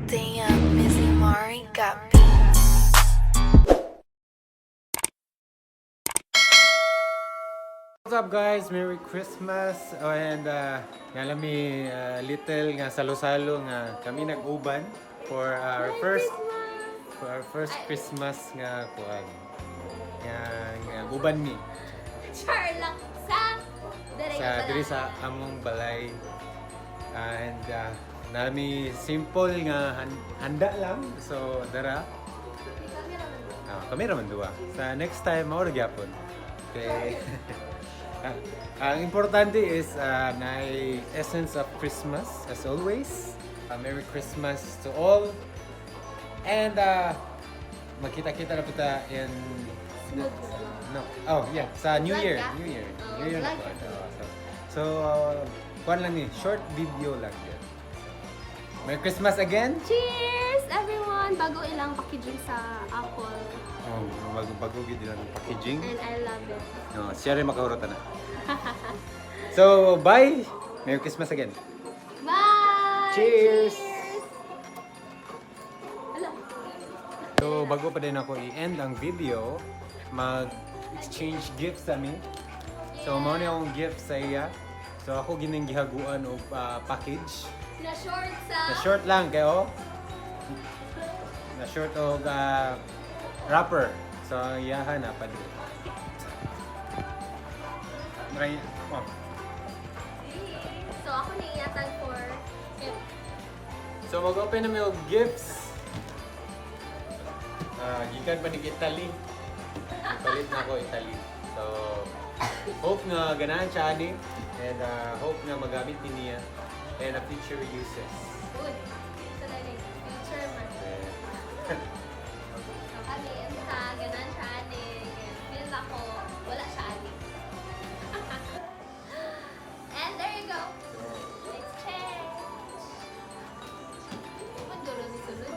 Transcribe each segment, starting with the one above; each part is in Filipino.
Damn, Missy Mari got beats. What's up guys? Merry Christmas and nga lami little nga salo-salo nga kami nag-uban for our first Christmas nga kuan. Nga uban mi Char lang sa diri sa among balay and nami simple nga handa lang so dara kami raman duwa sa next time mao ra gyapon okay. Ang importante is na essence of Christmas as always. Merry Christmas to all and magkita-kita na kita in sa New Year na po. So kuan lang ni short video lang yan. Merry Christmas again. Cheers everyone! Bago ilang packaging sa Apple. Bago gid lang ang packaging. And I love it. Siya rin makahurot na. So bye. Merry Christmas again. Bye! Cheers! Hello. So bago pa din ako i-end ang video, mag-exchange gifts sa amin. So mao ni akong gift sa iya. So ako gining gihaguan og package. Na short sa... Na short lang kayo. Na short og wrapper. So iyahan na pa din. Try. Oh. So ako niyatag for gift. So mag-open na may og gifts. Gikan pa ni Italy. Palit na ako Italy. So hope nga ganahan siya ani and hope nga magamit ni niya and a future uses. Good. So dali, future man. So kami, ganan siya ani. Feel ako, wala siya ani. And there you go. Exchange. Ano doon ni sulod?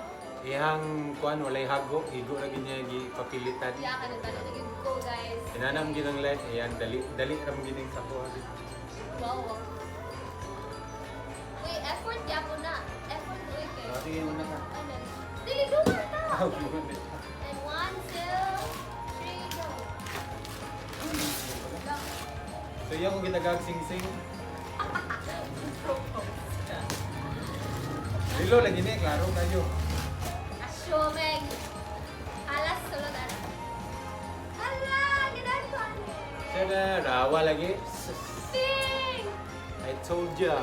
Ihang kuan walay hago, igo ra gid niya gipapilitan. Iya ka na talo naging go guys. Inanam gid ang light, ayan dali ra mo gining sa kuha. Wow. Uy, effort ya po na. Effort uy kay. Sige mo na ka. Ano? Dili duwa ta. Oh, good. And 1, 2, 3, go. Go. So iya ko gitagag sing-sing. Dilo lagi ni klaro kayo. Asyo meg. Alas sulod ana. Hala, gidan ko ani. Sana rawa lagi. Sing. I told ya. I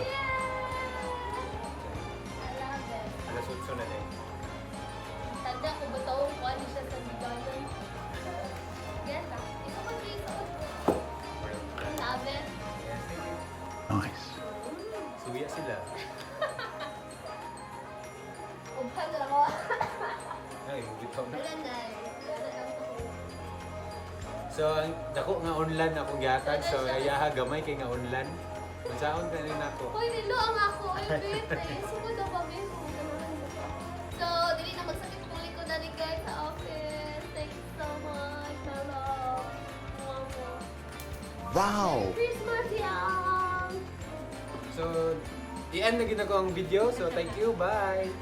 love it. Alas 8 na din. Tanda ko ba taong ko ani siya sa bigayan. Yan ka. Isukot ko, isukot ko. Love it. Nice. Suya sila. Ubhan na ako. Ay, bitaw na. Wala na eh. Wala na ako. So, ang dako nga online ako gihatag. So, ayaha gamay kay nga online. Unsaon ka rin ako. Hoy, nilo ang ako. Ay, wait. Ay, sukod na kami. So, dili na magsakit kong likod na rin guys sa office. Thank you so much. Hello. Wow! Merry Christmas, y'all! So, i-end na gina ko ang video. So, thank you. Bye!